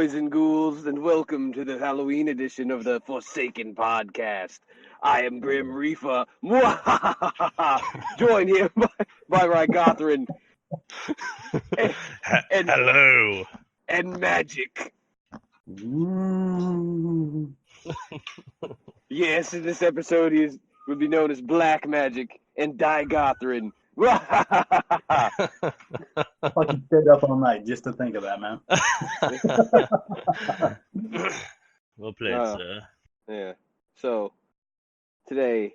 boys and ghouls, and welcome to the Halloween edition of the Forsaken Podcast. I am Grim Reaper, joined here by Rygothran and Hello. and Magick. Yes, in this episode he would be known as Black Magick and Rygothran. Fucking stayed up all night just to think of that, man. Well played, sir. Yeah. So, today,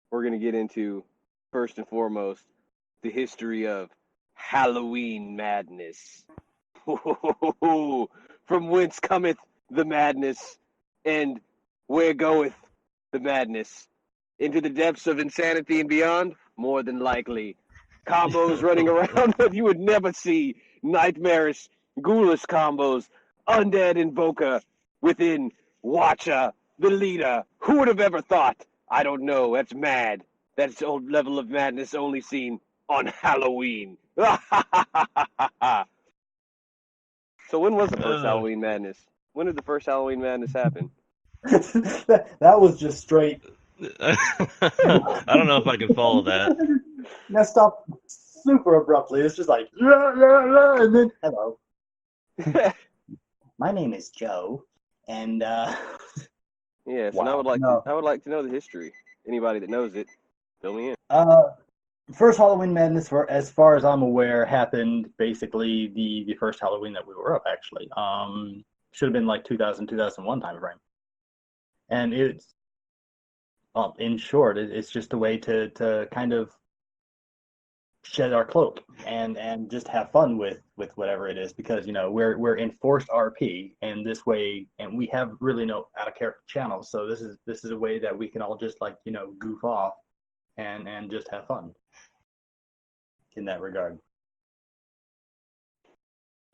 we're going to get into, first and foremost, the history of Halloween madness. From whence cometh the madness, and where goeth the madness? Into the depths of insanity and beyond? More than likely. Combos running around that you would never see. Nightmarish, ghoulish combos. Undead Invoker within Watcher, the leader. Who would have ever thought? I don't know. That's mad. That's a level of madness only seen on Halloween. So when was the first Halloween madness? When did the first Halloween madness happen? that was just straight. I don't know if I can follow that. That stopped super abruptly. It's just like, and then, hello. My name is Joe, and Yes, wow, and I would like to know the history. Anybody that knows it, fill me in. First Halloween Madness, as far as I'm aware, happened basically the first Halloween that we were up, actually. Should have been like 2000, 2001 time frame. And it's, in short, it's just a way to kind of shed our cloak and just have fun with whatever it is, because we're enforced RP, and this way, and we have really no out of character channels, so this is a way that we can all just goof off and just have fun in that regard.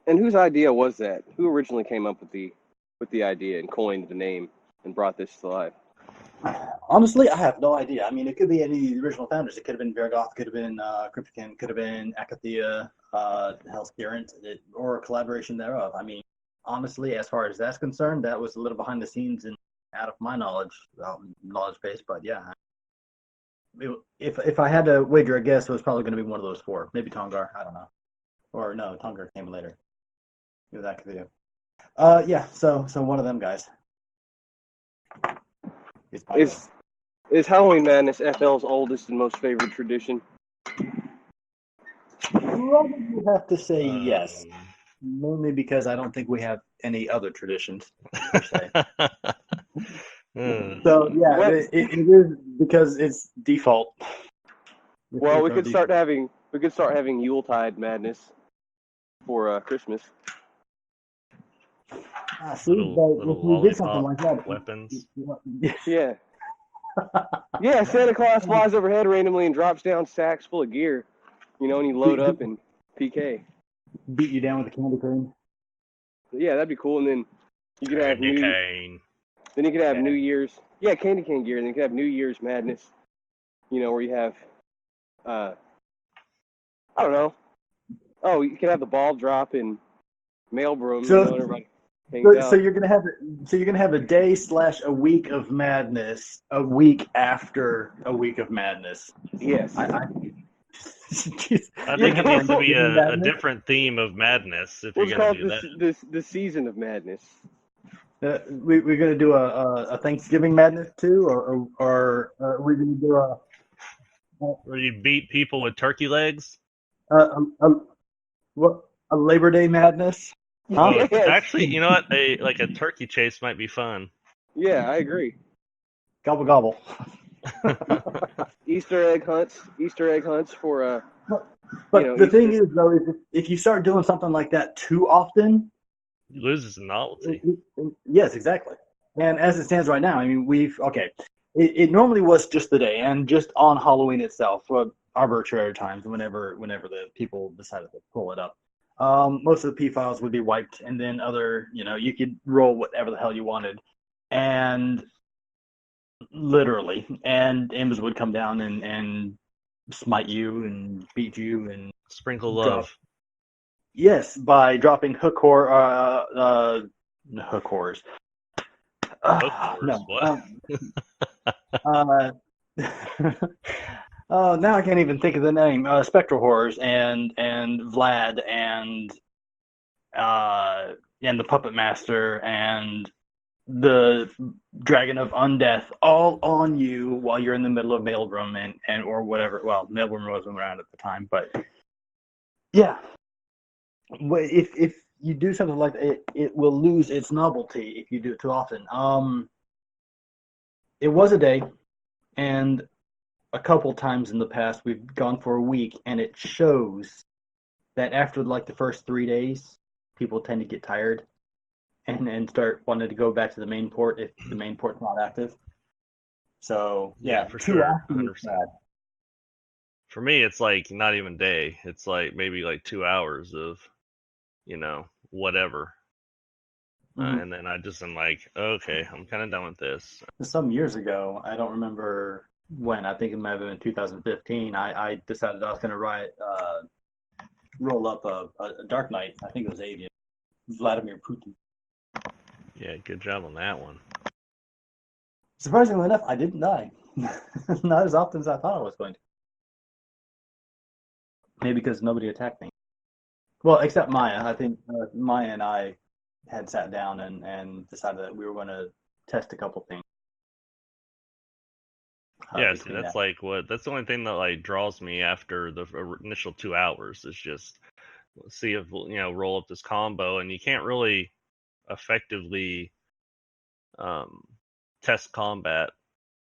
And whose idea was that? Who originally came up with the idea and coined the name and brought this to life? Honestly, I have no idea. I mean, it could be any of the original founders. It could have been Rygothran, could have been Cryptican, could have been Akathea, Hellsparent, or a collaboration thereof. I mean, honestly, as far as that's concerned, that was a little behind the scenes and out of my knowledge base. But yeah, if I had to wager a guess, it was probably going to be one of those four. Maybe Tongar, I don't know. Or no, Tongar came later. It was Akathea. Yeah, so one of them guys. Is Halloween Madness FL's oldest and most favorite tradition? Probably have to say yes. Mainly because I don't think we have any other traditions, per se. So, yeah, it is because it's default. Well, we could start having Yuletide Madness for Christmas. Little if we did something like that, weapons. Yeah. Yeah, Santa Claus flies overhead randomly and drops down sacks full of gear, and you load up and PK. Beat you down with a candy cane. Yeah, that'd be cool. And then you could have New Year's. Yeah, candy cane gear. And then you could have New Year's Madness. Where you have, I don't know. Oh, you could have the ball drop in Maelstrom. Everybody. So you're gonna have a day / a week of madness, a week after a week of madness. Yes. I think it needs to be a different theme of madness if you're gonna do that. The season of madness. We're gonna do a Thanksgiving madness too, or we're gonna do where you beat people with turkey legs. A Labor Day madness. Huh? Actually, you know what? A turkey chase might be fun. Yeah, I agree. Gobble gobble. Easter egg hunts for But the thing is, though, is if you start doing something like that too often, it loses the novelty. Yes, exactly. And as it stands right now, I mean, it normally was just the day, and just on Halloween itself, for arbitrary times, whenever the people decided to pull it up. Most of the P files would be wiped, and then you could roll whatever the hell you wanted, and literally, and imps would come down and smite you and beat you and sprinkle love. Yes, by dropping hook or Hook horrors. horrors, No. what? Uh, oh, now I can't even think of the name. Spectral horrors and Vlad and the Puppet Master and the Dragon of Undeath all on you while you're in the middle of Maelstrom and or whatever. Well, Maelstrom wasn't around at the time, but yeah. If you do something like that, it will lose its novelty if you do it too often. It was a day, and a couple times in the past we've gone for a week, and it shows that after like the first 3 days, people tend to get tired and start wanting to go back to the main port if the main port's not active. So yeah, for too sure, often is 100%. bad. For me, it's like not even day. It's like maybe like 2 hours of, whatever. Mhm. And then I just am like, okay, I'm kind of done with this. Some years ago, I don't remember when. I think it might have been 2015. I decided I was going to roll up a Dark Knight. I think it was Avian. Vladimir Putin. Yeah, good job on that one. Surprisingly enough, I didn't die. Not as often as I thought I was going to. Maybe because nobody attacked me. Well, except Maya. I think Maya and I had sat down and decided that we were going to test a couple things. Yeah, see, that's like that's the only thing that like draws me after the initial 2 hours is just see if roll up this combo, and you can't really effectively test combat,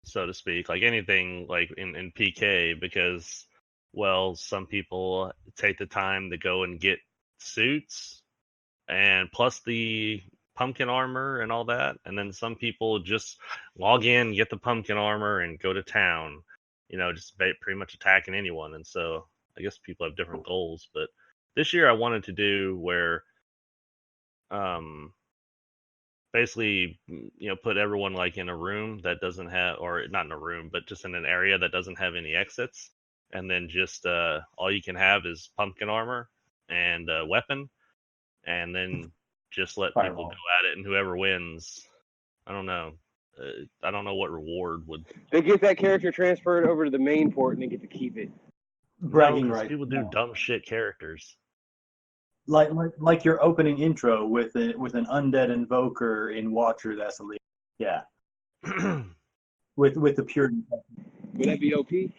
so to speak, like anything like in PK, because some people take the time to go and get suits and plus the pumpkin armor and all that, and then some people just log in, get the pumpkin armor, and go to town, just pretty much attacking anyone. And so I guess people have different goals, but this year I wanted to do where basically put everyone like in a room that doesn't have, or not in a room, but just in an area that doesn't have any exits, and then just all you can have is pumpkin armor and a weapon, and then just let people go at it, and whoever wins, I don't know. I don't know what reward would. They get that character transferred over to the main port, and they get to keep it. Bragging No, 'cause rights. people do dumb shit characters. Like your opening intro with an undead invoker in Watcher. That's elite. Yeah. with the pure. Would that be OP?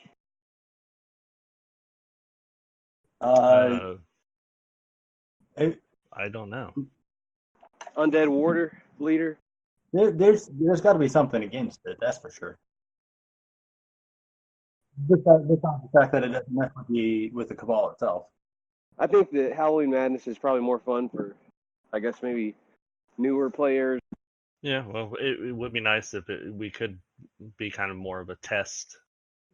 I don't know. Undead warder leader. There's got to be something against it. That's for sure. Besides the fact that it doesn't mess with the cabal itself. I think that Halloween Madness is probably more fun for, I guess, maybe newer players. Yeah, well, it would be nice if we could be kind of more of a test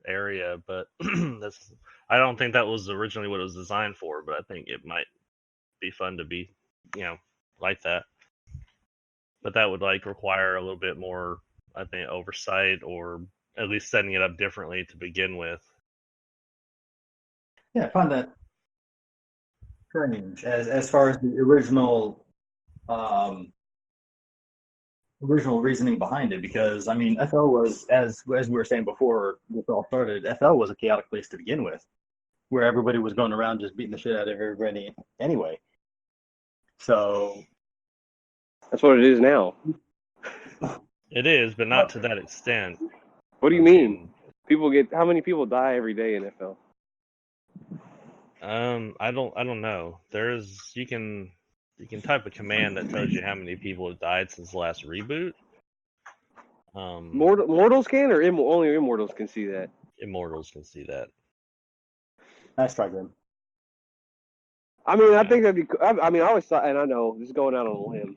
area, but I don't think that was originally what it was designed for, but I think it might be fun to be, like that. But that would like require a little bit more, I think, oversight, or at least setting it up differently to begin with. Yeah, I find that strange as far as the original reasoning behind it, because I mean FL was, as we were saying before this all started, FL was a chaotic place to begin with, where everybody was going around just beating the shit out of everybody anyway. So that's what it is now. It is, but not to that extent. What do you mean? How many people die every day in FL? I don't know. You can type a command that tells you how many people have died since the last reboot. Mortals can, or only immortals can see that? Immortals can see that. Nice try, Grim. I mean, I think that'd be. I mean, I always thought, and I know this is going out on a limb.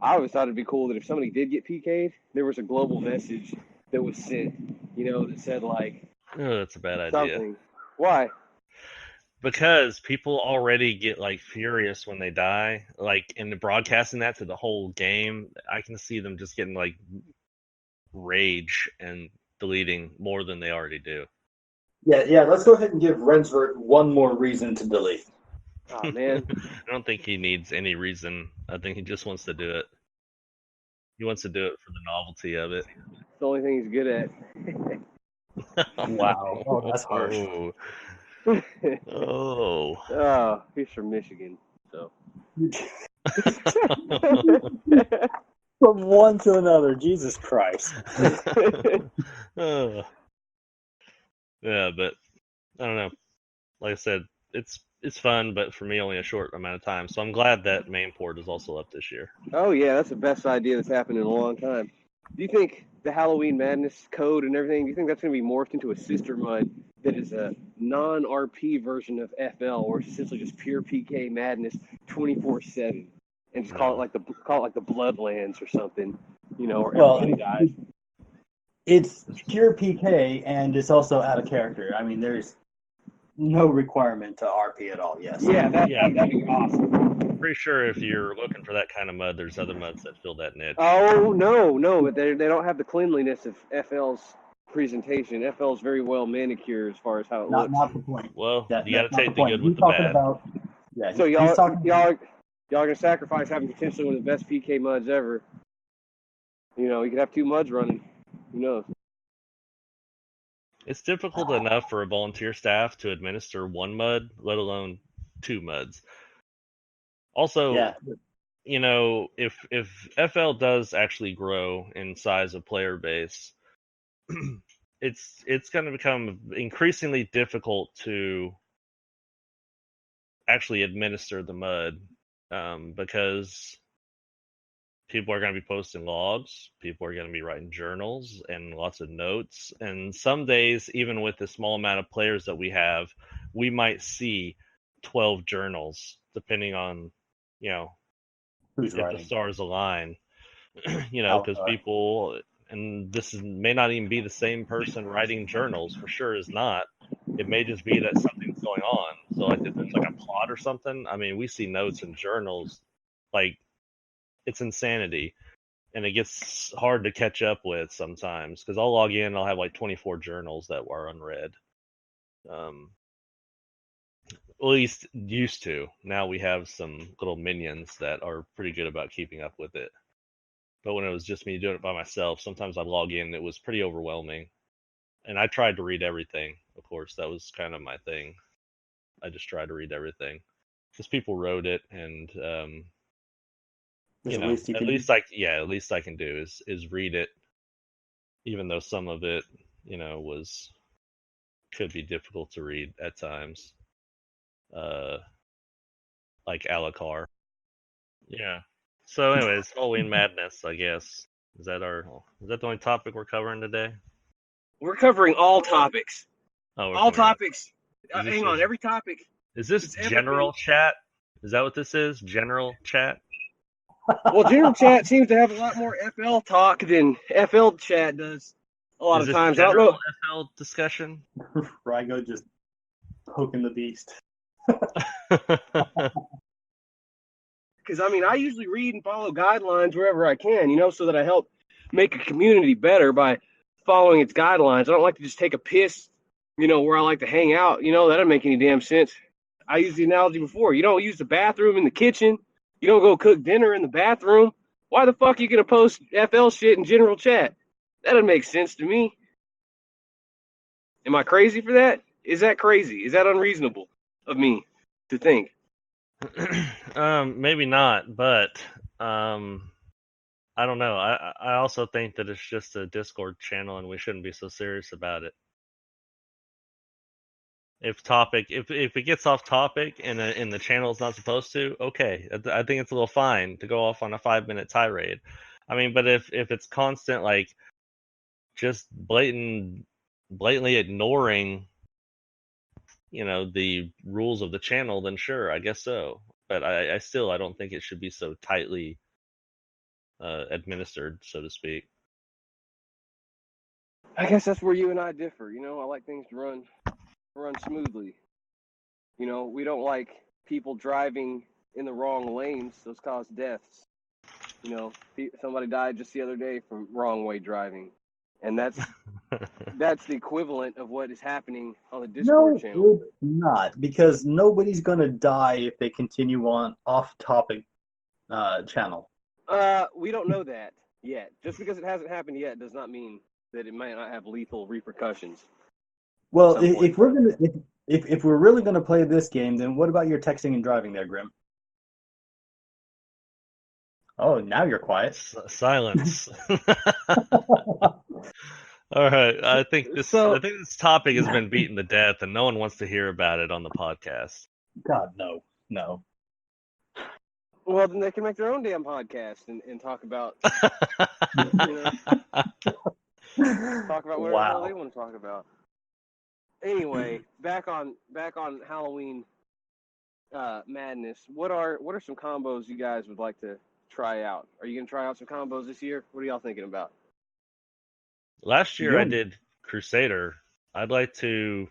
I always thought it'd be cool that if somebody did get PK'd, there was a global message that was sent, that said like. Oh, that's a bad something. idea. Why? Because people already get like furious when they die, like in the broadcasting that to the whole game. I can see them just getting like rage and deleting more than they already do. Yeah. Let's go ahead and give Rensvert one more reason to delete. Oh man, I don't think he needs any reason. I think he just wants to do it. He wants to do it for the novelty of it. It's the only thing he's good at. Wow. Oh, that's harsh. Oh. Oh, he's from Michigan, so. From one to another, Jesus Christ. Yeah, but I don't know. Like I said, it's fun, but for me, only a short amount of time. So I'm glad that main port is also up this year. Oh yeah, that's the best idea that's happened in a long time. Do you think the Halloween Madness code and everything? Do you think that's going to be morphed into a sister mud that is a non-RP version of FL, or it's essentially just pure PK Madness 24/7, and just call it like the Bloodlands or something, or everybody dies? It's pure PK, and it's also out of character. I mean, there's no requirement to RP at all. Yes. Yeah, that'd be awesome. Pretty sure if you're looking for that kind of mud, there's other muds that fill that niche. Oh no, but they don't have the cleanliness of FL's presentation. FL's very well manicured as far as how it looks. Not the point. Well, you got to take the good with the bad. So y'all gonna sacrifice having potentially one of the best PK muds ever. You could have 2 muds running. Who knows? It's difficult enough for a volunteer staff to administer 1 mud, let alone 2 muds. Also, if FL does actually grow in size of player base, it's going to become increasingly difficult to actually administer the mud because people are going to be posting logs, people are going to be writing journals and lots of notes, and some days, even with the small amount of players that we have, we might see 12 journals, depending on, who's if writing. the stars align, because people, and this may not even be the same person writing journals, for sure is not. It may just be that something's going on. So like if there's like a plot or something, I mean, we see notes in journals, like, it's insanity, and it gets hard to catch up with sometimes because I'll log in and I'll have like 24 journals that were unread. At least used to. Now we have some little minions that are pretty good about keeping up with it. But when it was just me doing it by myself, sometimes I'd log in and it was pretty overwhelming. And I tried to read everything, of course. That was kind of my thing. I just tried to read everything because people wrote it, and at least I can do is read it, even though some of it, could be difficult to read at times. Like Alucard. Yeah. So anyways, Halloween Madness, I guess. Is that the only topic we're covering today? We're covering all topics. Oh, all topics. Hang on, every topic. Is this general chat? Is that what this is? General chat? Well, general chat seems to have a lot more FL talk than FL chat does. A lot of times, I don't know. FL discussion. Rygo just poking the beast. Because I usually read and follow guidelines wherever I can, so that I help make a community better by following its guidelines. I don't like to just take a piss, where I like to hang out. That doesn't make any damn sense. I used the analogy before. You don't use the bathroom in the kitchen. You don't go cook dinner in the bathroom. Why the fuck are you going to post FL shit in general chat? That doesn't make sense to me. Am I crazy for that? Is that crazy? Is that unreasonable of me to think? Maybe not, but I don't know. I also think that it's just a Discord channel and we shouldn't be so serious about it. If it gets off topic and the channel is not supposed to, okay, I think it's a little fine to go off on a 5-minute tirade. I mean, but if it's constant, like just blatantly ignoring, the rules of the channel, then sure, I guess so. But I still don't think it should be so tightly administered, so to speak. I guess that's where you and I differ. I like things to run smoothly. We don't like people driving in the wrong lanes. Those cause deaths. Somebody died just the other day from wrong way driving. And that's the equivalent of what is happening on the Discord channel. No, it's not, because nobody's going to die if they continue on off-topic channel. We don't know that. yet. Just because it hasn't happened yet does not mean that it might not have lethal repercussions. Well, Some point. if we're really gonna play this game, then what about your texting and driving there, Grim? Oh, now you're quiet. Silence. All right. I think this topic has been beaten to death, and no one wants to hear about it on the podcast. God, no. Well, then they can make their own damn podcast and talk about talk about whatever the hell they want to talk about. Anyway, back on Halloween madness. What are some combos you guys would like to try out? Are you gonna try out some combos this year? What are y'all thinking about? Last year I did Crusader. I'd like to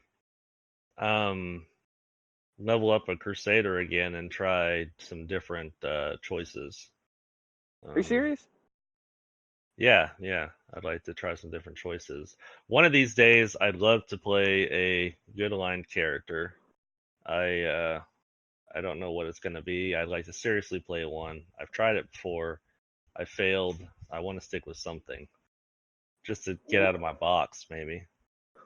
level up a Crusader again and try some different choices. Are you serious? Yeah. I'd like to try some different choices. One of these days, I'd love to play a good aligned character. I don't know what it's going to be. I'd like to seriously play one. I've tried it before. I failed. I want to stick with something. Just to get out of my box, maybe.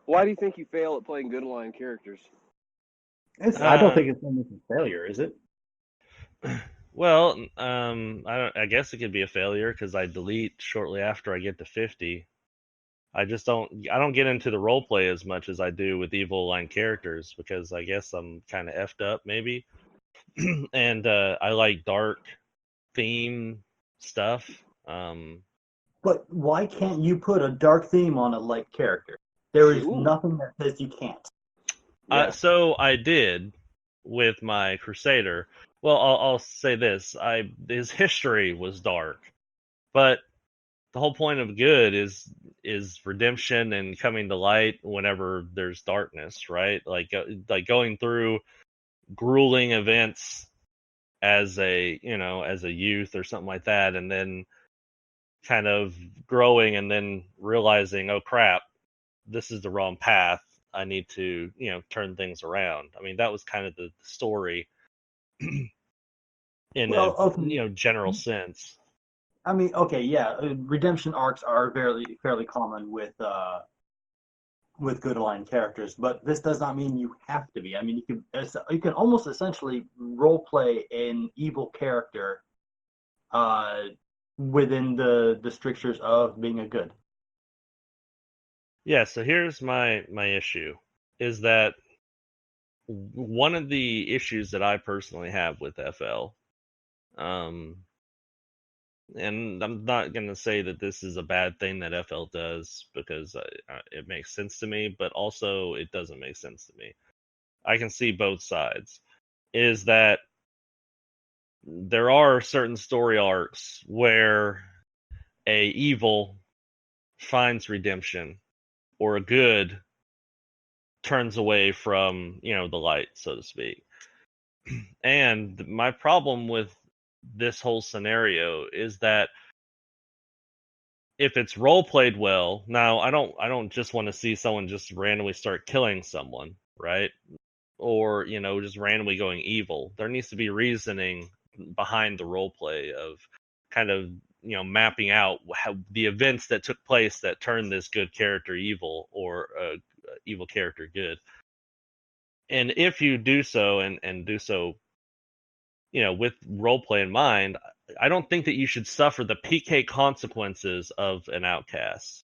Why do you think you fail at playing good aligned characters? I don't think it's a failure, is it? Well, I guess it could be a failure because I delete shortly after I get to 50. I don't get into the role play as much as I do with evil aligned characters because I guess I'm kind of effed up maybe. And I like dark theme stuff. But why can't you put a dark theme on a light character? There is nothing that says you can't. Yeah. So I did with my Crusader. Well, I'll say this: his history was dark, but the whole point of good is redemption and coming to light whenever there's darkness, right? Like going through grueling events as a youth or something like that, and then kind of growing and then realizing, oh crap, this is the wrong path. I need to, turn things around. I mean, that was kind of the story in a general sense. I mean, okay, yeah, redemption arcs are fairly common with good aligned characters, but this does not mean you have to be. I mean, you can almost essentially role play an evil character within the strictures of being a good. Yeah, so here's my issue is that one of the issues that I personally have with FL, and I'm not going to say that this is a bad thing that FL does because it makes sense to me, but also it doesn't make sense to me. I can see both sides. Is that there are certain story arcs where a evil finds redemption or a good turns away from, the light, so to speak. And my problem with this whole scenario is that if it's role played well, now I don't just want to see someone just randomly start killing someone, right? Or, just randomly going evil. There needs to be reasoning behind the role play of kind of, mapping out how the events that took place that turned this good character evil or evil character good. And if you do so and do so, with role play in mind, I don't think that you should suffer the PK consequences of an outcast.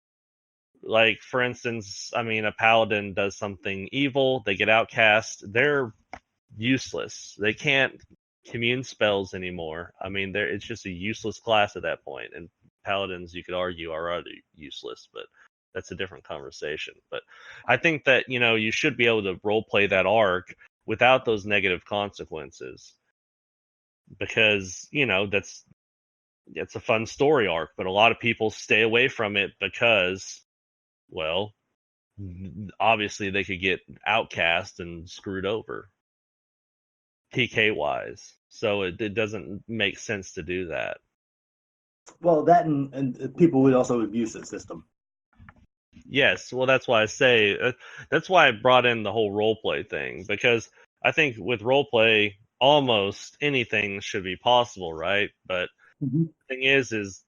Like, for instance, I mean, a paladin does something evil, they get outcast, they're useless. They can't commune spells anymore. I mean, it's just a useless class at that point. And paladins, you could argue, are already useless, but that's a different conversation. But I think that, you should be able to role play that arc without those negative consequences. Because, it's a fun story arc, but a lot of people stay away from it because, well, obviously they could get outcast and screwed over PK wise. So it doesn't make sense to do that. Well, that and people would also abuse the system. Yes, well, that's why I say that's why I brought in the whole roleplay thing, because I think with roleplay, almost anything should be possible, right? But the thing is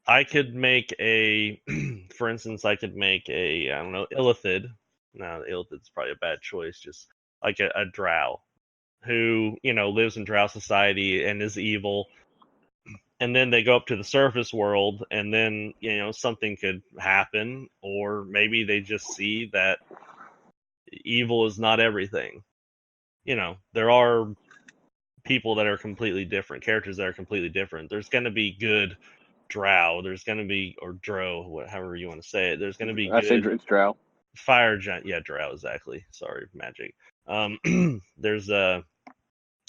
I could make a, for instance, I don't know, Illithid. No, Illithid's probably a bad choice. Just like a drow who, lives in drow society and is evil. And then they go up to the surface world, and then, something could happen, or maybe they just see that evil is not everything. There are people that are completely different, characters that are completely different. There's going to be good drow, there's going to be, or dro, however you want to say it. There's going to be I say good it's drow. fire giant. Yeah, drow, exactly. Sorry, Magick. There's going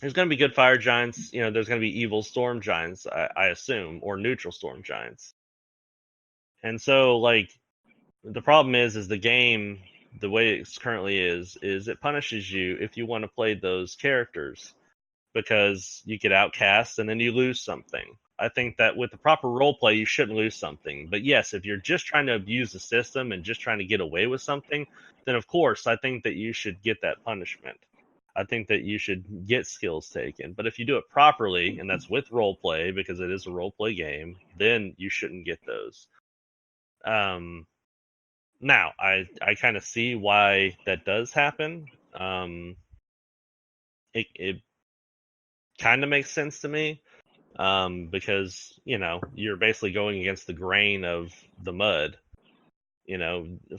to be good fire giants. There's going to be evil storm giants, I assume, or neutral storm giants. And so, like, the problem is the game, the way it currently is it punishes you if you want to play those characters, because you get outcast and then you lose something. I think that with the proper roleplay, you shouldn't lose something. But yes, if you're just trying to abuse the system and just trying to get away with something, then of course, I think that you should get that punishment. I think that you should get skills taken. But if you do it properly, and that's with roleplay, because it is a roleplay game, then you shouldn't get those. Now, I kind of see why that does happen. It kind of makes sense to me, because you're basically going against the grain of the mud.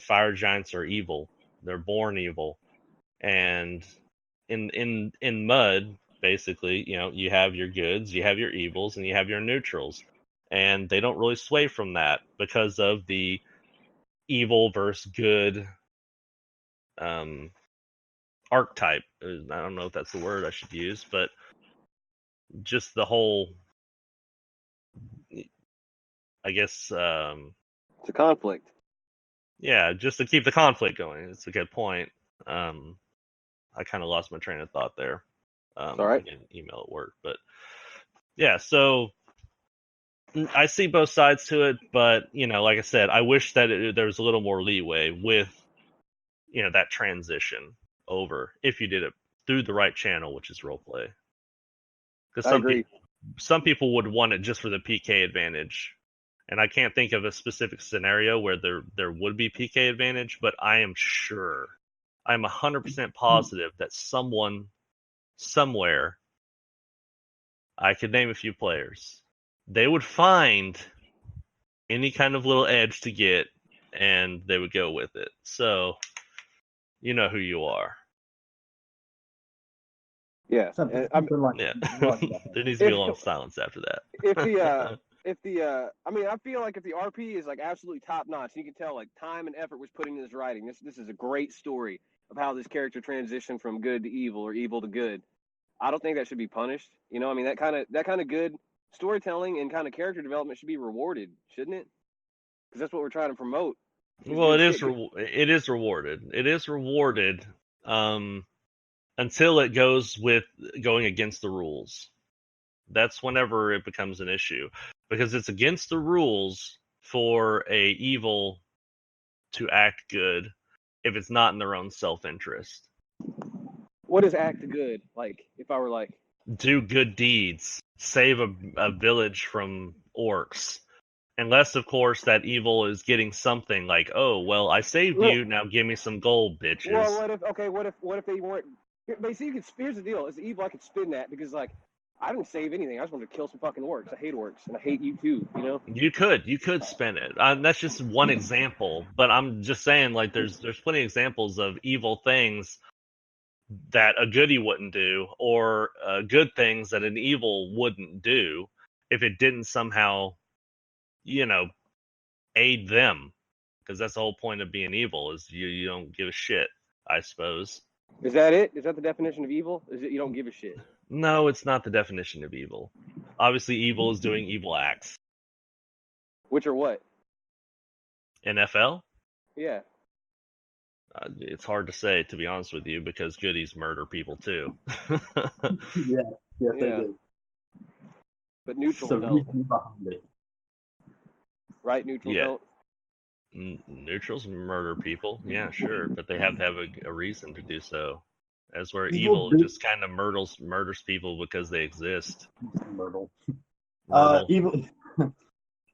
Fire giants are evil; they're born evil, and in mud, basically, you have your goods, you have your evils, and you have your neutrals, and they don't really sway from that because of the evil versus good archetype. I don't know if that's the word I should use, but just the whole, I guess, It's a conflict. Yeah, just to keep the conflict going. It's a good point. I kind of lost my train of thought there. It's all right. Again, email at work, but yeah. So I see both sides to it, but like I said, I wish that there was a little more leeway with that transition over if you did it through the right channel, which is roleplay. Because I agree. Some people would want it just for the PK advantage. And I can't think of a specific scenario where there would be PK advantage, but I am sure, I'm 100% positive that someone, somewhere, I could name a few players, they would find any kind of little edge to get, and they would go with it. So, you know who you are. Yeah. Something like Yeah. that. There needs to be a long silence after that. I feel like if the RP is like absolutely top notch, you can tell like time and effort was put into this writing. This is a great story of how this character transitioned from good to evil or evil to good. I don't think that should be punished. That kind of good storytelling and kind of character development should be rewarded, shouldn't it? Because that's what we're trying to promote. Well, it is rewarded. It is rewarded until it goes with going against the rules. That's whenever it becomes an issue, because it's against the rules for a evil to act good if it's not in their own self-interest. What is act good? Like, if I were like, do good deeds, save a village from orcs. Unless, of course, that evil is getting something like, oh, well, I saved you, now give me some gold, bitches. Well, what if they weren't? But see, here's the deal: as evil, I could spin that because, like, I didn't save anything. I just wanted to kill some fucking orcs. I hate orcs, and I hate you too. You could spin it. That's just one example, but I'm just saying, like, there's plenty of examples of evil things that a goodie wouldn't do, or good things that an evil wouldn't do if it didn't somehow, aid them. Because that's the whole point of being evil, is you don't give a shit, I suppose. Is that it? Is that the definition of evil? Is it you don't give a shit? No, it's not the definition of evil. Obviously, evil is doing evil acts. Which are what? NFL? Yeah. It's hard to say, to be honest with you, because goodies murder people too. Yes, they do. But neutral don't. Right? Neutral don't. Neutrals murder people, yeah, sure, but they have to have a reason to do so. As where evil just kind of murders people because they exist. Myrtle. Myrtle. Evil.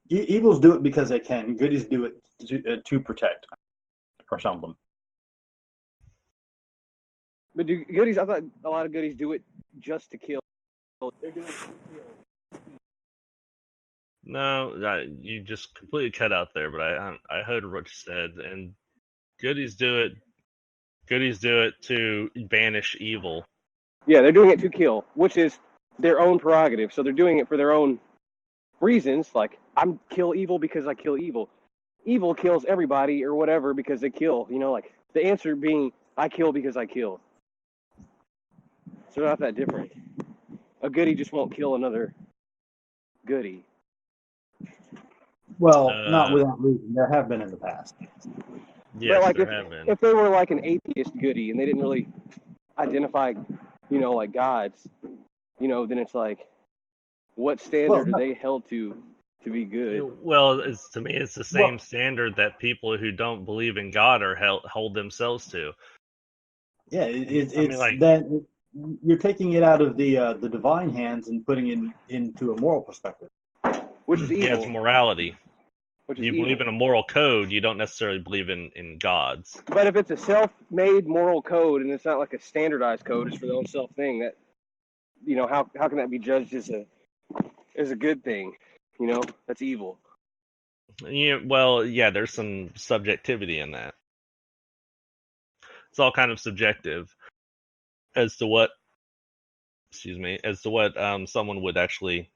Evils do it because they can. Goodies do it to protect or something. But do goodies? I thought a lot of goodies do it just to kill. They're doing it to kill. No, you just completely cut out there, but I heard what you said. And goodies do it. Goodies do it to banish evil. Yeah, they're doing it to kill, which is their own prerogative. So they're doing it for their own reasons. Like, I'm kill evil because I kill evil. Evil kills everybody or whatever because they kill. You know, like the answer being I kill because I kill. So they're not that different. A goodie just won't kill another goodie. Well, not without reason. There have been in the past. Yes, but like there have been. If they were like an atheist goodie and they didn't really identify, you know, like gods, you know, then it's like, what standard are they held to be good? Well, to me, it's the same standard that people who don't believe in God are hold themselves to. Yeah, it's that you're taking it out of the divine hands and putting it into a moral perspective, which is evil. Yeah, it's morality. Which is you evil. Believe in a moral code, you don't necessarily believe in gods. But if it's a self-made moral code and it's not like a standardized code, it's for their own self thing, that, you know, how can that be judged as a good thing? You know, that's evil. Yeah, well, yeah, there's some subjectivity in that. It's all kind of subjective as to what someone would actually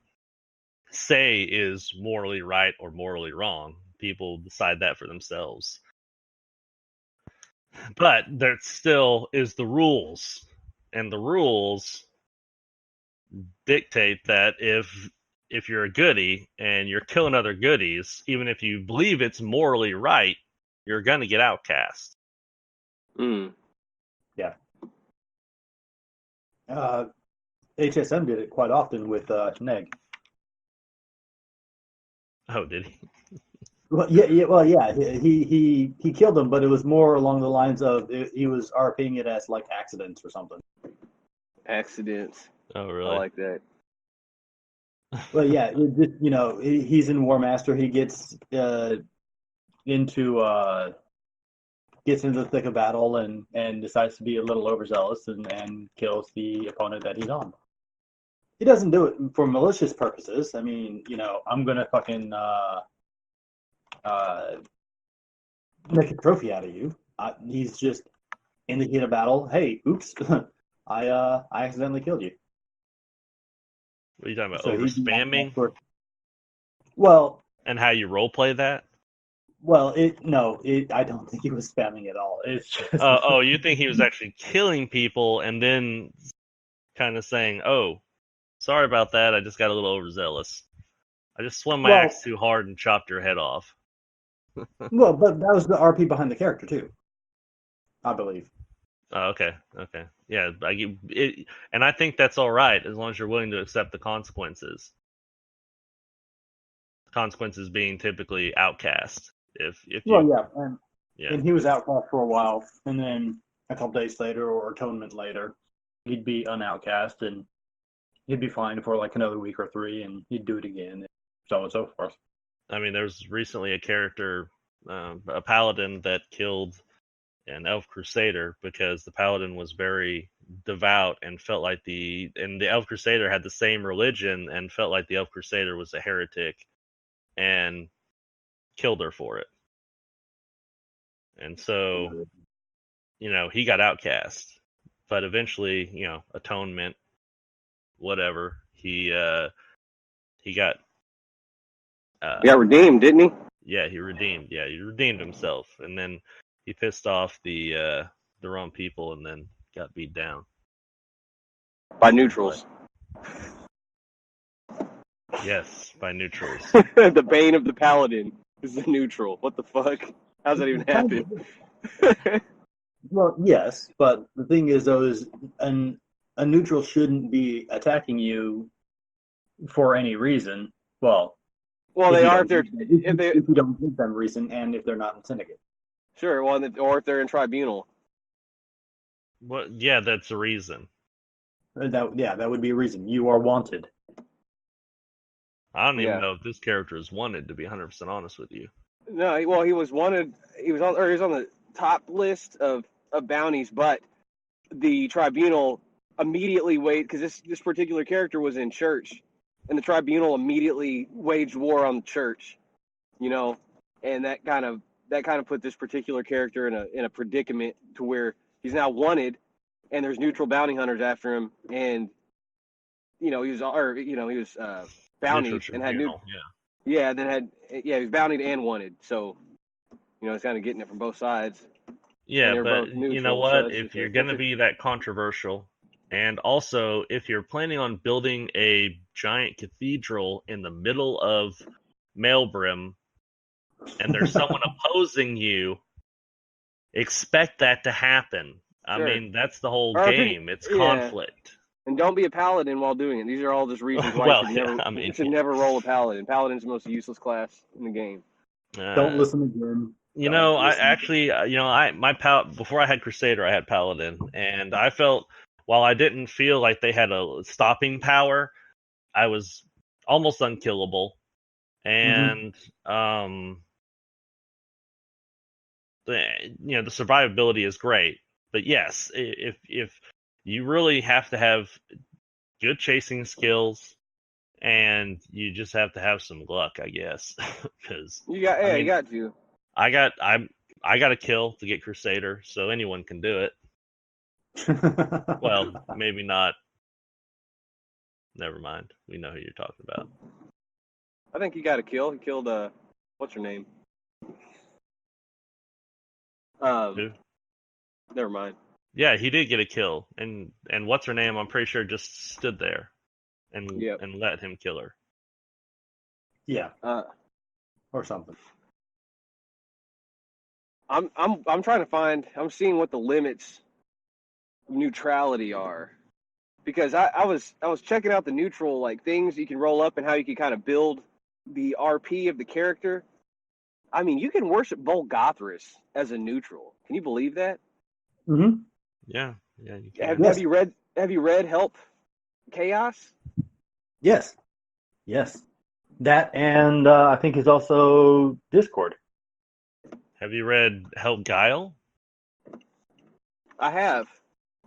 say is morally right or morally wrong. People decide that for themselves. But there still is the rules. And the rules dictate that if you're a goodie and you're killing other goodies, even if you believe it's morally right, you're gonna get outcast. Yeah. HSM did it quite often with Neg. Oh, did he? Well, yeah. He killed him, but it was more along the lines of he was RPing it as like accidents or something. Accidents. Oh, really? I like that. Well, yeah, you know, he's in War Master. He gets into the thick of battle and decides to be a little overzealous and kills the opponent that he's on. He doesn't do it for malicious purposes. I mean, you know, I'm gonna fucking make a trophy out of you. He's just in the heat of battle. Hey, oops, I accidentally killed you. What are you talking about? Over spamming? Well, and how you roleplay that? Well, I don't think he was spamming at all. It's just you think he was actually killing people and then kind of saying, "Oh, sorry about that. I just got a little overzealous. I just swung my axe too hard and chopped your head off." Well, but that was the RP behind the character too, I believe. Oh, okay. Yeah, and I think that's all right as long as you're willing to accept the consequences. Consequences being typically outcast. If you, and he was outcast for a while, and then a couple days later or atonement later, he'd be unoutcast and he'd be fine for like another week or 3, and he'd do it again, and so on and so forth. I mean, there's recently a character, a paladin that killed an elf crusader because the paladin was very devout and felt like the elf crusader had the same religion and felt like the elf crusader was a heretic and killed her for it. And so, you know, he got outcast, but eventually, you know, atonement, whatever, he got redeemed, didn't he? Yeah, he redeemed. Yeah, he redeemed himself, and then he pissed off the wrong people, and then got beat down by neutrals. Yes, by neutrals. The bane of the paladin is the neutral. What the fuck? How's that even happen? Well, yes, but the thing is, though, is a neutral shouldn't be attacking you for any reason. Well, they are if you don't give them reason, and if they're not in syndicate. Sure, well, or if they're in tribunal. Well, yeah, that's a reason. That would be a reason. You are wanted. I don't even Yeah. know if this character is wanted, to be 100% honest with you. No, well, he was wanted. He was on the top list of bounties, but the tribunal immediately because this particular character was in church, and the tribunal immediately waged war on the church. You know, and that kind of put this particular character in a predicament to where he's now wanted, and there's neutral bounty hunters after him, and he was bountied and had new. Yeah, he was bountied and wanted. So, it's kind of getting it from both sides. Yeah, they're but both neutral, you know so what? it's If just you're going to be that controversial, and also if you're planning on building a giant cathedral in the middle of Maelbrim, and there's someone opposing you, expect that to happen. I Sure. mean, that's the whole Or game. It's yeah. conflict. And don't be a paladin while doing it. These are all just reasons why Well, you should never yeah, I mean, you should never roll a paladin. Paladin's the most useless class in the game. Don't listen to Grim. You know, I actually, before I had Crusader, I had Paladin, and I felt while I didn't feel like they had a stopping power, I was almost unkillable, and the survivability is great. But yes, if you really have to have good chasing skills, and you just have to have some luck, I guess, because you got to. I got a kill to get Crusader, so anyone can do it. Well, maybe not. Never mind. We know who you're talking about. I think he got a kill. He killed what's her name? Who? Never mind. Yeah, he did get a kill, and what's her name? I'm pretty sure just stood there and let him kill her. Yeah. Or something. I'm trying to find. I'm seeing what the limits of neutrality are, because I was checking out the neutral like things you can roll up and how you can kind of build the RP of the character. I mean, you can worship Volgothris as a neutral. Can you believe that? Mm-hmm. Yeah, you can. Have you read Help Chaos? Yes. That and I think is also Discord. Have you read Help Guile? I have.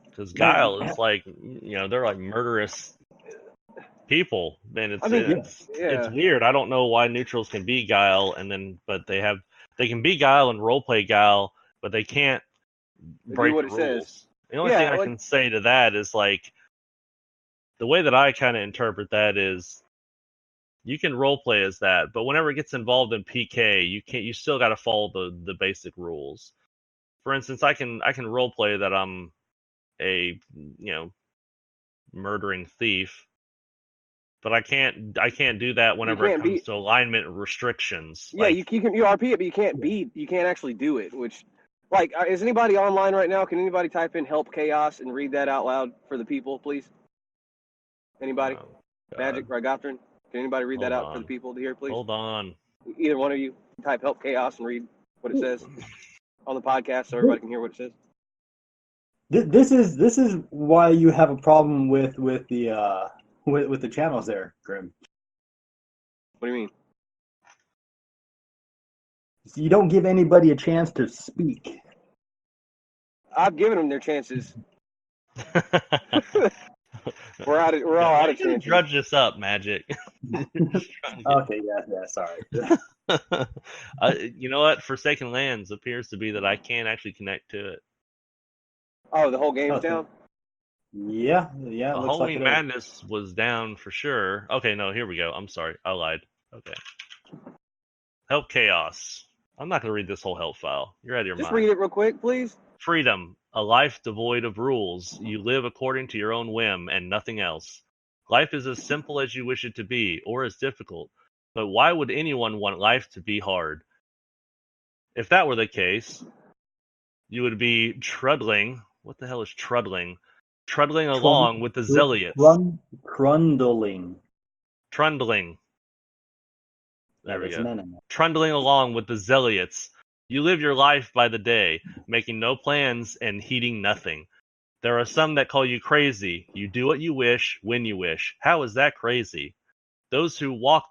Because Guile is like, they're like murderous people, and it's weird. I don't know why neutrals can be Guile, but they can be Guile and roleplay Guile, but they can't break what the it rules. says. The only thing I can say to that is like the way that I kind of interpret that is you can roleplay as that, but whenever it gets involved in PK, you still got to follow the basic rules. For instance, I can roleplay that I'm a murdering thief, but I can't do that whenever it comes to alignment restrictions. Yeah, you can RP it, but you can't actually do it. Which, like, is anybody online right now? Can anybody type in Help Chaos and read that out loud for the people, please? Anybody? Magick, Rygothran? Can anybody read that out for the people to hear, please? Hold on. Either one of you type Help Chaos and read what it says on the podcast so everybody can hear what it says. This is why you have a problem with the channels there, Grim. What do you mean? You don't give anybody a chance to speak. I've given them their chances. We're all out of chances. Drudge this up, Magick. Okay, yeah, sorry. You know what? Forsaken Lands appears to be that I can't actually connect to it. Oh, the whole game's down? Yeah. Halloween Madness was down for sure. Okay, no, here we go. I'm sorry. I lied. Okay. Help Chaos. I'm not going to read this whole help file. You're out of your mind. Just read it real quick, please. Freedom. A life devoid of rules. You live according to your own whim and nothing else. Life is as simple as you wish it to be, or as difficult. But why would anyone want life to be hard? If that were the case, you would be truddling. What the hell is truddling? Truddling along with the zealots. Trundling. There we go. Trundling along with the zealots. You live your life by the day, making no plans and heeding nothing. There are some that call you crazy. You do what you wish, when you wish. How is that crazy? Those who walk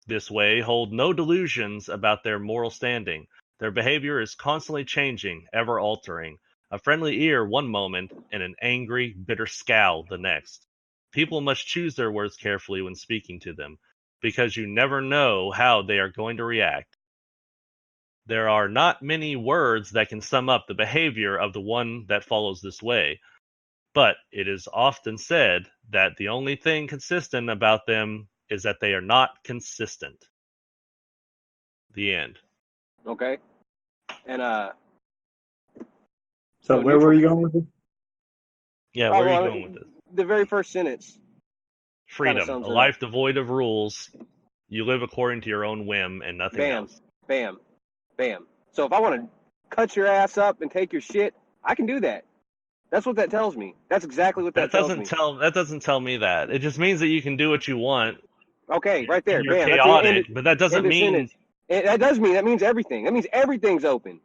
this way hold no delusions about their moral standing. Their behavior is constantly changing, ever altering. A friendly ear one moment, and an angry, bitter scowl the next. People must choose their words carefully when speaking to them, because you never know how they are going to react. There are not many words that can sum up the behavior of the one that follows this way, but it is often said that the only thing consistent about them is that they are not consistent. The end. Okay. And So where were you going with it? Yeah, where are you going with this? The very first sentence. Freedom, sums a it up. life devoid of rules. You live according to your own whim and nothing Bam, else. bam, bam. So if I want to cut your ass up and take your shit, I can do that. That's what that tells me. That's exactly what that tells me. That doesn't tell me that. It just means that you can do what you want. Okay, right there. And you're Bam. chaotic, but that doesn't mean. That does mean, that means everything. That means everything's open.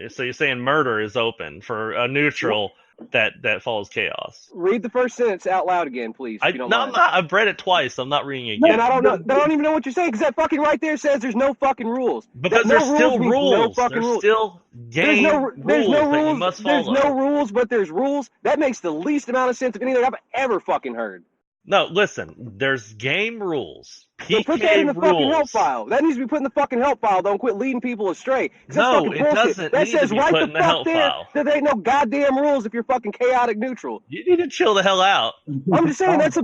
So you're saying murder is open for a neutral that follows chaos. Read the first sentence out loud again, please. If you don't mind. I've read it twice. I'm not reading it again. And I don't know. I don't even know what you're saying because that fucking right there says there's no fucking rules. Because there's still rules. No fucking there's rules. Still game there's no rules that you must follow. There's no rules, but there's rules. That makes the least amount of sense of anything I've ever fucking heard. No, listen. There's game rules. PK so put that in the rules. fucking help file. That needs to be put in the fucking help file. Don't quit leading people astray. No, it doesn't. That says right the fuck there that there ain't no goddamn rules if you're fucking chaotic neutral. You need to chill the hell out. I'm just saying that's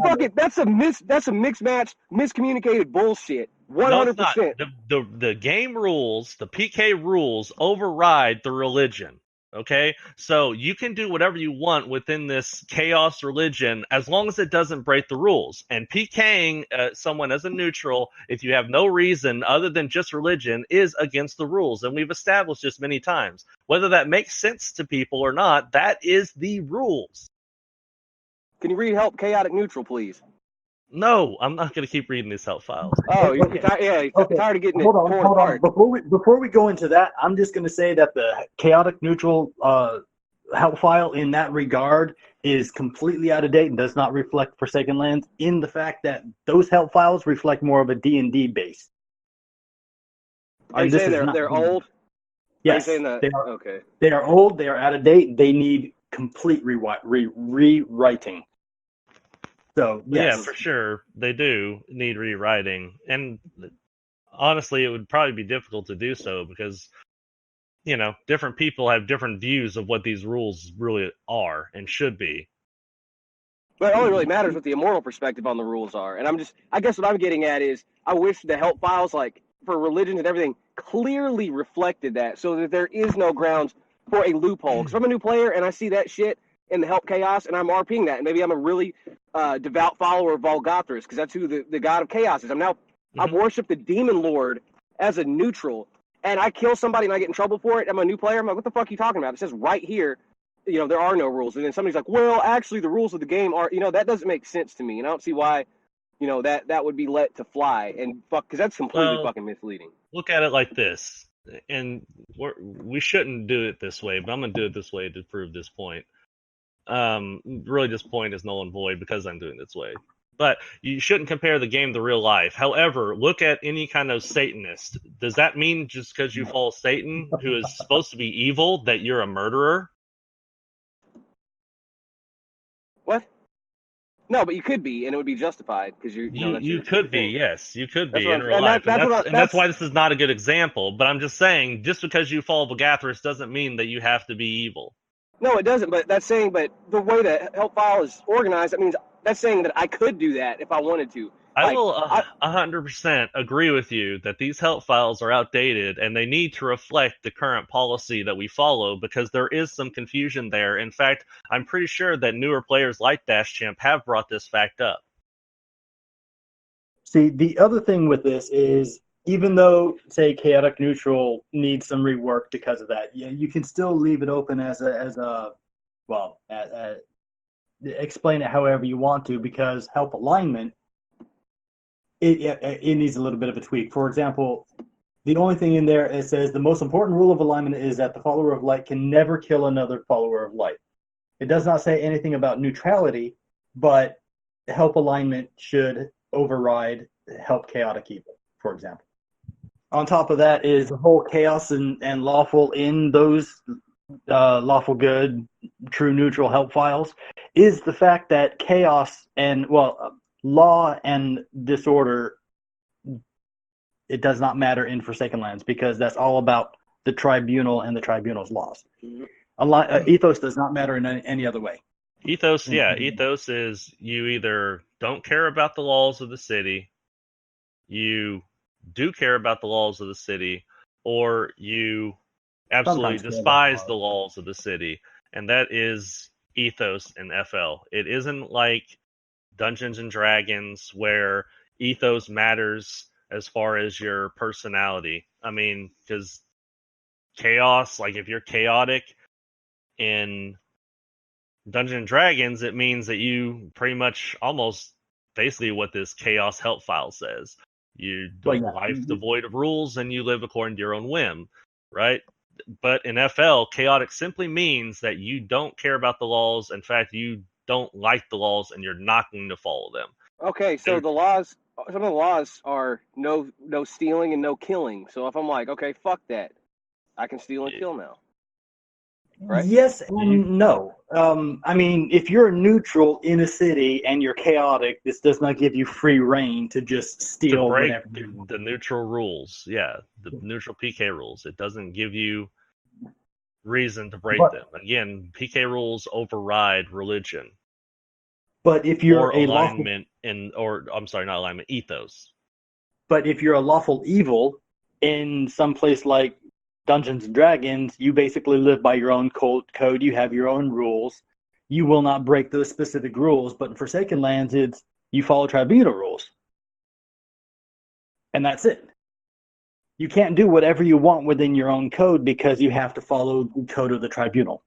a mixed match, miscommunicated bullshit. 100%. No, the game rules, the PK rules override the religion. Okay, so you can do whatever you want within this chaos religion as long as it doesn't break the rules. And PKing someone as a neutral, if you have no reason other than just religion, is against the rules. And we've established this many times. Whether that makes sense to people or not, that is the rules. Can you read Help Chaotic Neutral, please? No, I'm not going to keep reading these help files. Oh, you're tired of getting Hold torn apart. Before we go into that, I'm just going to say that the chaotic neutral help file in that regard is completely out of date and does not reflect Forsaken Lands in the fact that those help files reflect more of a D&D base. Are you saying they're old? Yes, they are. Okay. They are old. They are out of date. They need complete rewriting. So yes. Yeah, for sure, they do need rewriting, and honestly, it would probably be difficult to do so because, different people have different views of what these rules really are and should be. But it only really matters what the immoral perspective on the rules are, and I guess what I'm getting at is I wish the help files, like for religions and everything, clearly reflected that, so that there is no grounds for a loophole. Because I'm a new player and I see that shit in the Help Chaos, and I'm RPing that, and maybe I'm a really devout follower of Rygothran, because that's who the god of chaos is. I worship the demon lord as a neutral, and I kill somebody and I get in trouble for it. I'm a new player. I'm like, what the fuck are you talking about? It says right here, there are no rules. And then somebody's like, well, actually, the rules of the game are, that doesn't make sense to me, and I don't see why, that would be let to fly and fuck, because that's completely fucking misleading. Look at it like this, and we shouldn't do it this way, but I'm gonna do it this way to prove this point. Really, this point is null and void because I'm doing it this way. But you shouldn't compare the game to real life. However, look at any kind of Satanist. Does that mean just because you follow Satan, who is supposed to be evil, that you're a murderer? What? No, but you could be, and it would be justified because you could be, yes, you could be in what, real life, and that's why this is not a good example. But I'm just saying, just because you follow Rygothran doesn't mean that you have to be evil. No, it doesn't. But but the way the help file is organized, that means that's saying that I could do that if I wanted to. I will 100% agree with you that these help files are outdated and they need to reflect the current policy that we follow because there is some confusion there. In fact, I'm pretty sure that newer players like Dash Champ have brought this fact up. See, the other thing with this is, even though, say, chaotic neutral needs some rework because of that, you can still leave it open explain it however you want to, because help alignment, it needs a little bit of a tweak. For example, the only thing in there, it says the most important rule of alignment is that the follower of light can never kill another follower of light. It does not say anything about neutrality, but help alignment should override help chaotic evil. for example. On top of that is the whole chaos and lawful in those lawful good, true neutral help files is the fact that chaos and, law and disorder, it does not matter in Forsaken Lands because that's all about the tribunal and the tribunal's laws. Ethos does not matter in any other way. Ethos is you either don't care about the laws of the city, you do care about the laws of the city, or you absolutely despise the laws of the city. And that is ethos in FL. It isn't like Dungeons and Dragons where ethos matters as far as your personality. I mean, because chaos, like if you're chaotic in Dungeons and Dragons, it means that you pretty much almost basically what this chaos help file says. You life devoid of rules and you live according to your own whim, right? But in FL, chaotic simply means that you don't care about the laws. In fact, you don't like the laws and you're not going to follow them. Okay, so the laws, some of the laws are no stealing and no killing. So if I'm like, okay, fuck that, I can steal and kill now. Right? Yes and no. I mean, if you're neutral in a city and you're chaotic, this does not give you free reign to just steal to break whatever you want. The neutral rules. Yeah, the neutral PK rules. It doesn't give you reason to break them. Again, PK rules override religion. But if you're or alignment ethos. But if you're a lawful evil in some place like Dungeons and Dragons, you basically live by your own code. You have your own rules. You will not break those specific rules. But in Forsaken Lands, it's you follow tribunal rules. And that's it. You can't do whatever you want within your own code because you have to follow the code of the tribunal.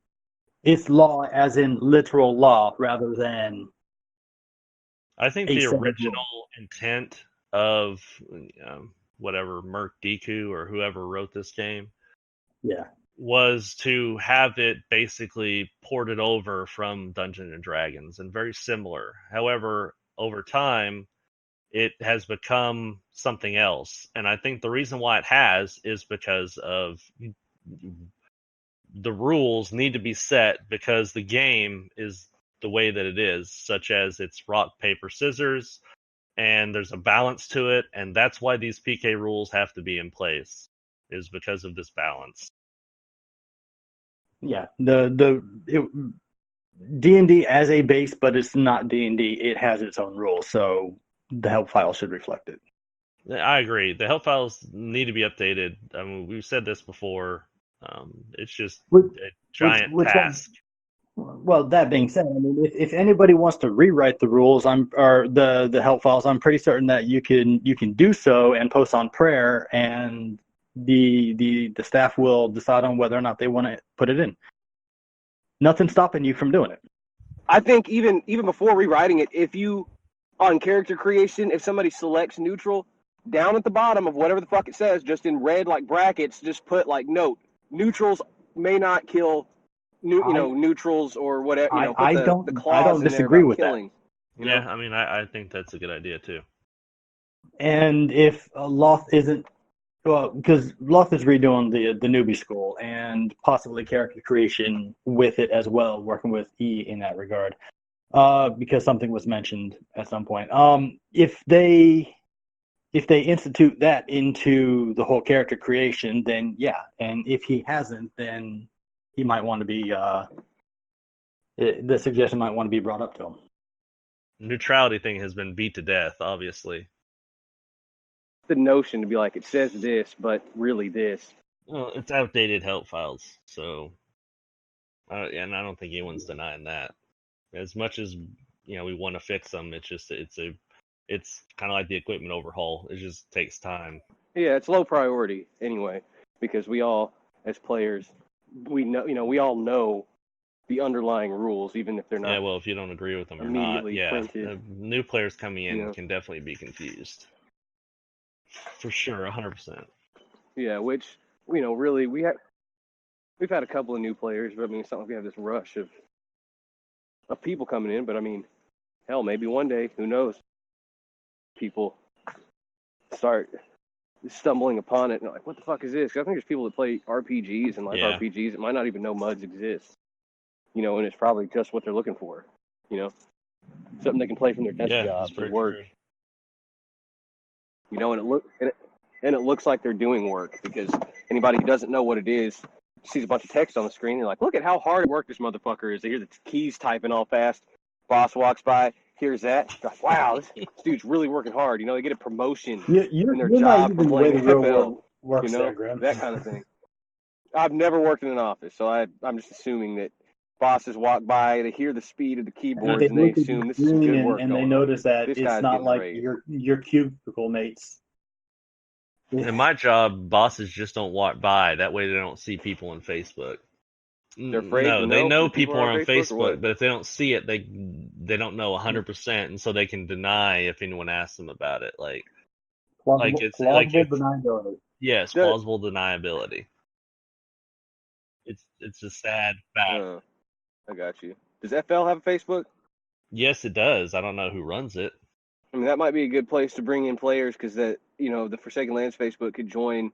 It's law as in literal law rather than... I think the original intent of whatever Merc Deku or whoever wrote this game was to have it basically ported over from Dungeons and Dragons and very similar. However, over time, it has become something else. And I think the reason why it has is because of the rules need to be set because the game is the way that it is, such as it's rock, paper, scissors, and there's a balance to it. And that's why these PK rules have to be in place, is because of this balance. Yeah, D&D as a base, but it's not D&D. It has its own rules, so the help file should reflect it. I agree. The help files need to be updated. I mean, we've said this before. It's just a giant task. Well, that being said, I mean, if anybody wants to rewrite the rules, or the help files, I'm pretty certain that you can do so and post on prayer, and the staff will decide on whether or not they want to put it in. Nothing's stopping you from doing it. I think even before rewriting it, if you on character creation, if somebody selects neutral, down at the bottom of whatever the fuck it says, just in red like brackets, just put like note: neutrals may not kill. Neutrals or whatever. I don't disagree with killing, that. Yeah, I mean, I think that's a good idea too. And if Loth isn't, because Loth is redoing the newbie school and possibly character creation with it as well, working with E in that regard, because something was mentioned at some point. If they institute that into the whole character creation, then yeah. And if he hasn't, then he might want to be, the suggestion might want to be brought up to him. Neutrality thing has been beat to death, obviously. The notion to be like, it says this, but really this. Well, it's outdated help files, so, and I don't think anyone's denying that. As much as, we want to fix them, it's kind of like the equipment overhaul. It just takes time. Yeah, it's low priority anyway, because we all, as players, we all know the underlying rules, even if they're not. Yeah, well, if you don't agree with them or not, new players coming in can definitely be confused. For sure, 100%. Yeah, which really we've had a couple of new players, but I mean, it's not like we have this rush of people coming in. But I mean, hell, maybe one day, who knows? People start stumbling upon it and like, what the fuck is this? 'Cause I think there's people that play RPGs and like Yeah. RPGs that might not even know MUDs exist. And it's probably just what they're looking for. Something they can play from their desk Yeah, jobs it's or pretty work. true. And it looks like they're doing work because anybody who doesn't know what it is sees a bunch of text on the screen. They're like, look at how hard work this motherfucker is. They hear the keys typing all fast. Boss walks by, hears that. They're like, wow, this dude's really working hard. They get a promotion in their You're job not for even the way playing the real FL. world works there, Grim. That kind of thing. I've never worked in an office, so I'm just assuming that bosses walk by, they hear the speed of the keyboards, and they look at assume the this is some screen good work and going they on. notice that This it's guy's not getting like raised. your cubicle mates. In my job, bosses just don't walk by. That way they don't see people on Facebook. They're afraid to No, they know know that people people are are on on Facebook or what? Facebook, but if they don't see it, they don't know 100%, and so they can deny if anyone asks them about it. Like it's Deniability. yes, Does- plausible deniability. It's a sad fact. I got you. Does FL have a Facebook? Yes, it does. I don't know who runs it. I mean, that might be a good place to bring in players because the Forsaken Lands Facebook could join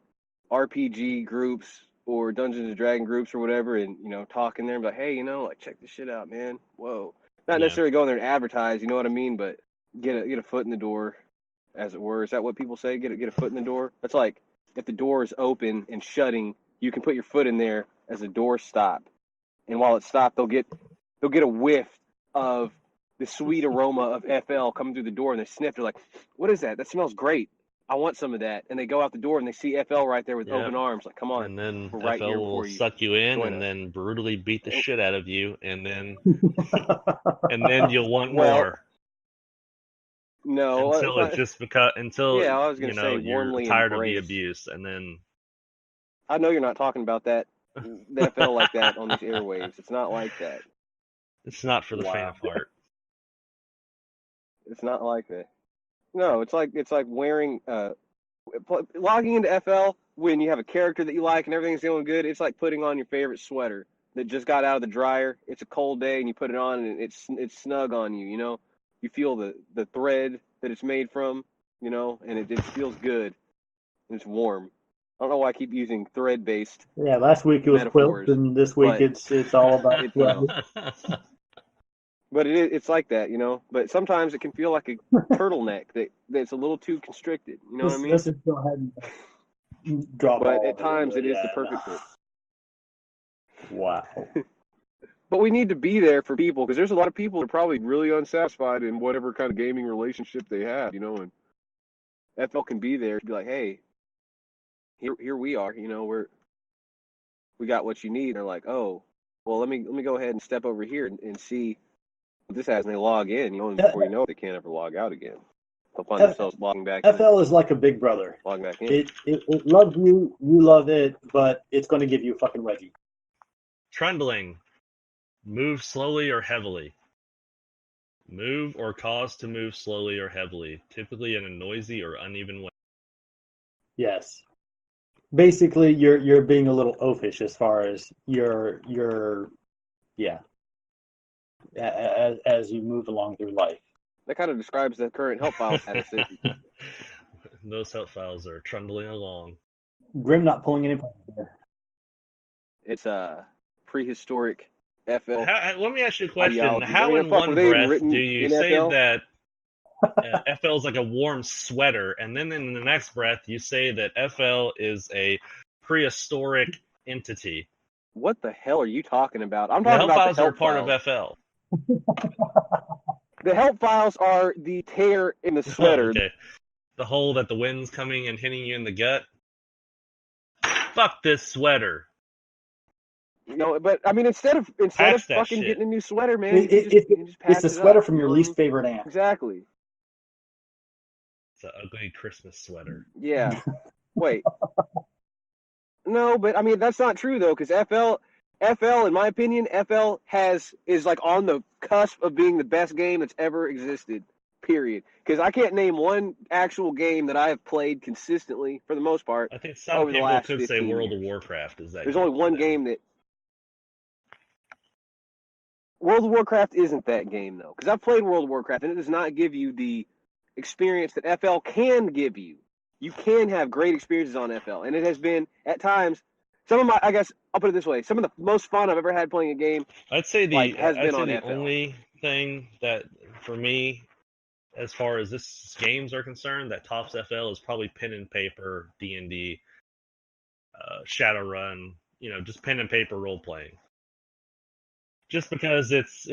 RPG groups or Dungeons and Dragons groups or whatever, and talk in there and be like, hey, like check this shit out, man. Whoa, not Yeah. necessarily go in there and advertise, you know what I mean, but get a foot in the door, as it were. Is that what people say? Get a foot in the door. That's like if the door is open and shutting, you can put your foot in there as the door stop, and while it's stopped, they'll get a whiff of the sweet aroma of FL coming through the door, and they sniff. They're like, what is that? That smells great. I want some of that. And they go out the door, and they see FL right there with Yep. open arms. Like, come on. And then we're right FL here will for you. suck you in Join and us. then brutally beat the shit out of you, and then you'll want Well, more. No. Until it just until Yeah, I was gonna say you're warmly tired of the embrace. abuse, and then I know you're not talking about that, the FL like that on these airwaves. It's not like that. it's not for the faint of heart. It's not like that. No, it's like wearing logging into FL when you have a character that you like and everything's going good. It's like putting on your favorite sweater that just got out of the dryer. It's a cold day and you put it on and it's snug on you. You feel the thread that it's made from. And it feels good. And it's warm. I don't know why I keep using thread-based. Yeah, last week it was metaphors, quilts, and this week but it's all about But it's like that, But sometimes it can feel like a turtleneck that's a little too constricted. You know what I mean? Let's just go ahead and drop. But at times it is the perfect fit. Wow. But we need to be there for people because there's a lot of people that are probably really unsatisfied in whatever kind of gaming relationship they have, and FL can be there to be like, hey, here we are, we got what you need. And they're like, oh, well, let me go ahead and step over here and see what this has, and they log in, and before you know it, they can't ever log out again. They'll find themselves logging back in. FL is like a big brother. Logging back in. It loves you, you love it, but it's going to give you a fucking wedgie. Trundling. Move slowly or heavily. Move or cause to move slowly or heavily, typically in a noisy or uneven way. Yes. Basically, you're being a little oafish as far as your as you move along through life. That kind of describes the current help file status. Those help files are trundling along. Grim not pulling any punches there. It's a prehistoric FL. Let me ask you a question. ideology. How in one were they breath written do you in say FL? that FL is like a warm sweater, and then in the next breath you say that FL is a prehistoric entity? What the hell are you talking about? I'm The talking help about files the are help part files. of FL. The help files are the tear in the sweater. Okay. The hole that the wind's coming and hitting you in the gut. Fuck this sweater. But I mean, instead of Patch that fucking shit. getting a new sweater, man, you just patch It's a it sweater up, from you your know least what I mean? favorite aunt. Exactly. It's an ugly Christmas sweater. Yeah. Wait. No, but I mean that's not true though, because FL, in my opinion, is like on the cusp of being the best game that's ever existed. Period. Because I can't name one actual game that I have played consistently for the most part. I think some over the people last could say 15 World of years. Warcraft is that. There's only one game that. World of Warcraft isn't that game though, because I've played World of Warcraft and it does not give you the experience that FL can give you. you can have great experiences on FL, and it has been at times I guess I'll put it this way: some of the most fun I've ever had playing a game. I'd say has been on the FL. only thing that for me, as far as this games are concerned, that tops FL is probably pen and paper, D&D, Shadowrun, just pen and paper role playing. Just because it's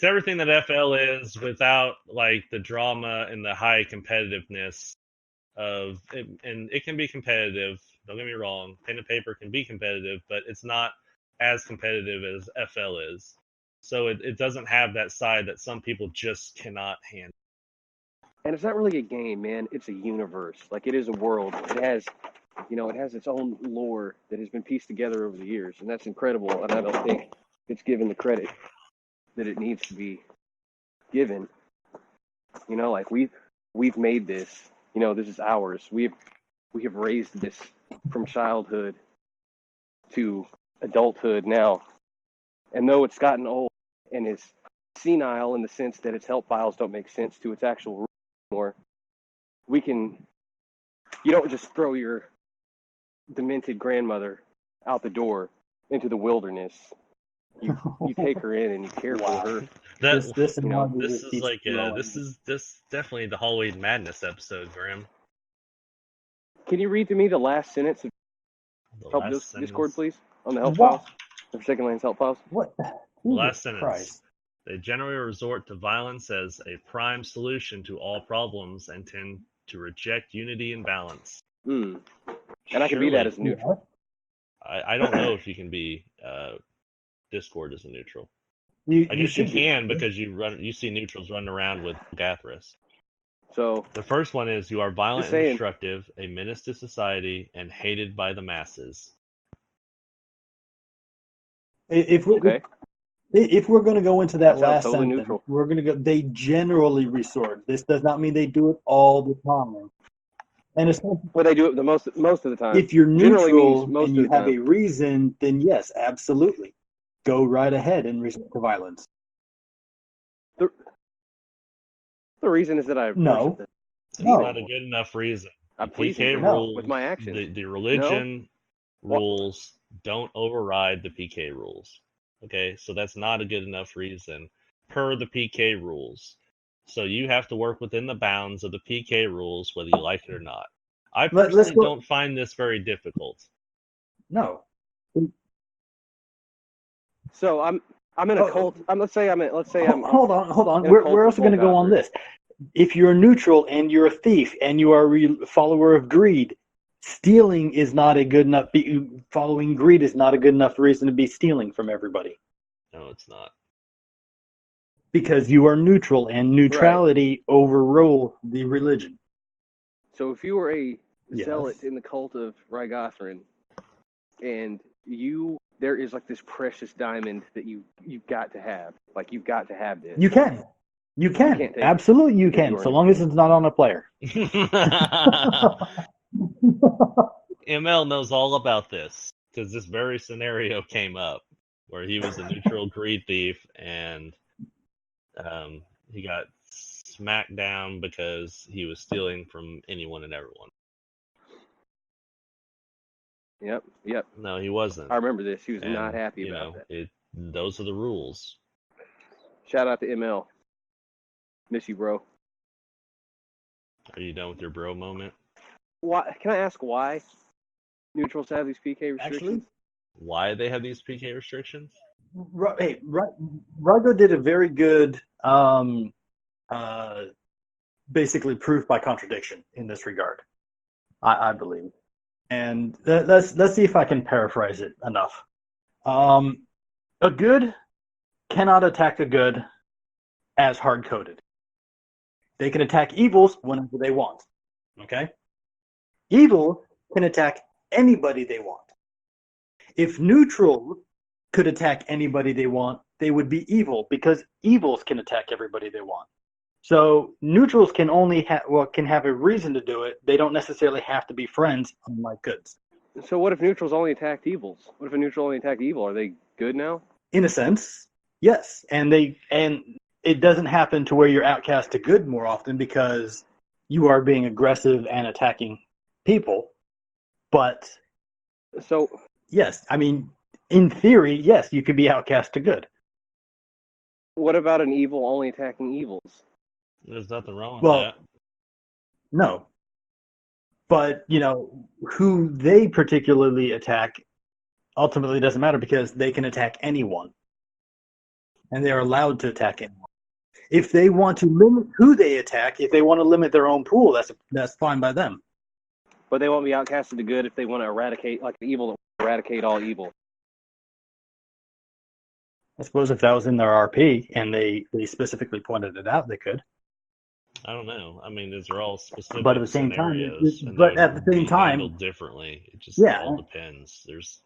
everything that FL is without like the drama and the high competitiveness of it, and it can be competitive. Don't get me wrong, pen and paper can be competitive, but it's not as competitive as FL is. So it doesn't have that side that some people just cannot handle. And it's not really a game, man. It's a universe. Like, it is a world. It has, it has its own lore that has been pieced together over the years, and that's incredible. And I don't think it's given the credit that it needs to be given. Like we've made this. This is ours. We have raised this from childhood to adulthood now. And though it's gotten old and is senile in the sense that its help files don't make sense to its actual rules anymore, you don't just throw your demented grandmother out the door into the wilderness. You take her in and you care for her. This is definitely the Halloween Madness episode, Graham. Can you read to me the last sentence of Discord, please? On the help What? files? The Forsaken Lands help files? What? The last sentence. Christ. They generally resort to violence as a prime solution to all problems and tend to reject unity and balance. And I can be that as neutral. I don't know if you can be Discord as a neutral. You can because you see neutrals running around with Gathras. So the first one is you are violent and destructive, a menace to society, and hated by the masses. If we're going to go into that last totally sentence, neutral. we're going to go. They generally resort. This does not mean they do it all the time. And it's not, well, they do it most of the time. If you're neutral and you have a reason, then yes, absolutely, go right ahead and resort to violence. The reason is that it's not a good enough reason. I'm pleasing rules with my actions. The religion rules don't override the PK rules. Okay, so that's not a good enough reason per the PK rules. So you have to work within the bounds of the PK rules, whether you like it or not. I personally don't find this very difficult. No. So I'm in a cult. Hold on. We're also going to go on this. If you're neutral and you're a thief and you are a follower of greed, stealing is not a good enough. Following greed is not a good enough reason to be stealing from everybody. No, it's not. Because you are neutral, and neutrality overrule the religion. So if you were a zealot in the cult of Rygothran, and there is like this precious diamond that you've got to have. Like, you've got to have this. You can. Absolutely, you can. So long as it's not on a player. ML knows all about this because this very scenario came up where he was a neutral greed thief and he got smacked down because he was stealing from anyone and everyone. Yep. No, he wasn't. I remember this. He was not happy about that. Those are the rules. Shout out to ML. Miss you, bro. Are you done with your bro moment? Why? Can I ask why neutrals have these PK restrictions? Actually, why they have these PK restrictions? Hey, Rygo did a very good, basically proof by contradiction in this regard, I believe. And let's see if I can paraphrase it enough. A good cannot attack a good as hard-coded. They can attack evils whenever they want. Okay? Evil can attack anybody they want. If neutral could attack anybody they want, they would be evil, because evils can attack everybody they want. So neutrals can only can have a reason to do it. They don't necessarily have to be friends, unlike goods. So what if neutrals only attacked evils? What if a neutral only attacked evil? Are they good now? In a sense, yes. And it doesn't happen to where you're outcast to good more often, because you are being aggressive and attacking people. But So, yes, I mean, in theory, yes, you could be outcast to good. what about an evil only attacking evils? There's nothing wrong with Well, that. no. But, who they particularly attack ultimately doesn't matter because they can attack anyone. And they're allowed to attack anyone. If they want to limit who they attack, if they want to limit their own pool, that's fine by them. But they won't be outcasted to good if they want to eradicate, like the evil that will eradicate all evil. I suppose if that was in their RP and they specifically pointed it out, they could. I don't know. I mean, these are all specific But at the same time, scenarios, and but they at would the same be time, handled differently. It just yeah. all depends. There's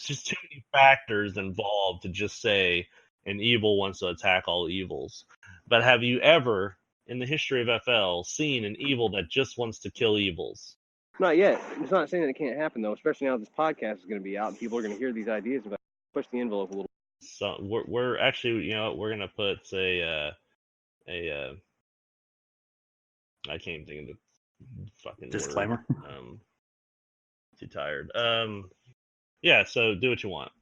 just too many factors involved to just say an evil wants to attack all evils. But have you ever, in the history of FL, seen an evil that just wants to kill evils? Not yet. It's not saying that it can't happen, though, especially now this podcast is going to be out and people are going to hear these ideas about push the envelope a little. So we're actually, we're gonna put I can't think of the fucking Disclaimer. Word. Too tired. Yeah. So do what you want.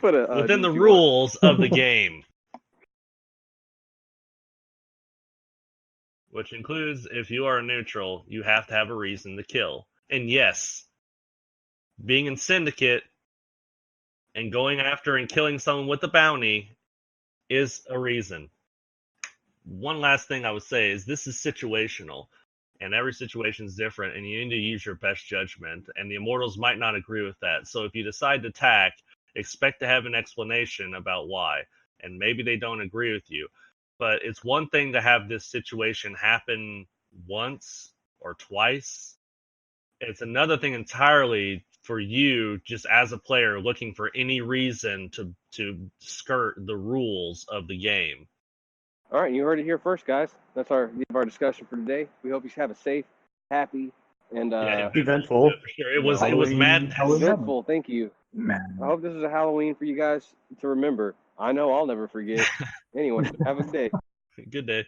Put a, Within the rules of the game, which includes if you are a neutral, you have to have a reason to kill. And yes, being in Syndicate and going after and killing someone with a bounty is a reason. One last thing I would say is this is situational, and every situation is different, and you need to use your best judgment, and the Immortals might not agree with that. So if you decide to attack, expect to have an explanation about why, and maybe they don't agree with you. But it's one thing to have this situation happen once or twice. It's another thing entirely for you, just as a player, looking for any reason to skirt the rules of the game. All right, you heard it here first, guys. That's our discussion for today. We hope you have a safe, happy, and eventful. Yeah, for sure. It was mad. Eventful. Thank you. Man. I hope this is a Halloween for you guys to remember. I know I'll never forget. Anyway, have a good day. Good day.